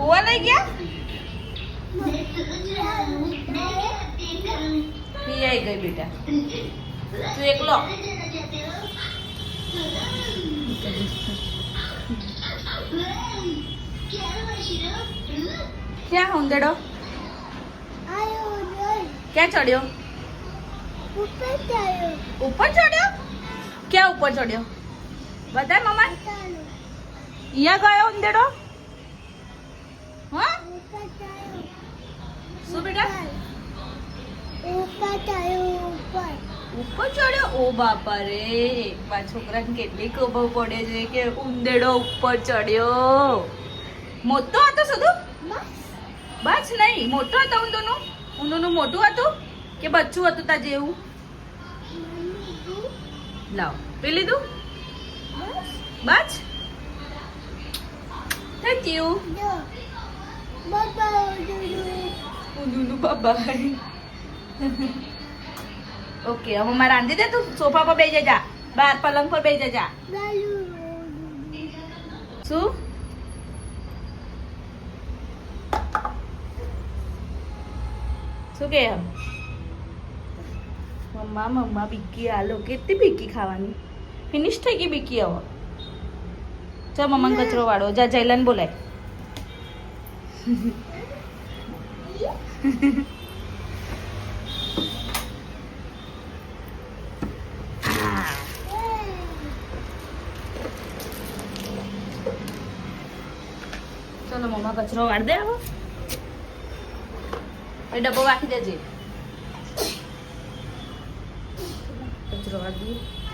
હુવા લઈ ગયા પી આવી ગઈ બેટા તું એકલો ક્યાં ઉંદરડો ક્યાં ચડ્યો ઉપર ચડ્યો ક્યાં ઉપર ચડ્યો બતાય મમ્મા અહીંયા ગયો ઉંદરડો હા શું બેટા ઉપર ચડ્યો ઓ બાપા રે બા છોકરાને કેટલી ખબર પડે છે કે ઉંદરડો ઉપર ચડ્યો મોટો હતો શું બસ નહીં મોટો હતો ઊંધોનું મોટું હતું કે બચ્ચું હતું તા જેવું લાવ પી લીધું બસ થેન્ક યુ ઊંધું બાબા ઓકે હવે મારે રાંધી દે તું સોફા પર બેસી જા બહાર પલંગ પર બેસી જા શું શું કે મમ્મા બીકી આલો કેટલી બીકી ખાવાની ફિનિશ થઈ ગઈ બીકી હવે ચાલ મમ્માને કચરો વાળો જા જયલાને બોલાય ચલો મમ્મા કચરો વાળ દે આવો એ ડબ્બો વાખી દેજે કચરો વાળ દઈએ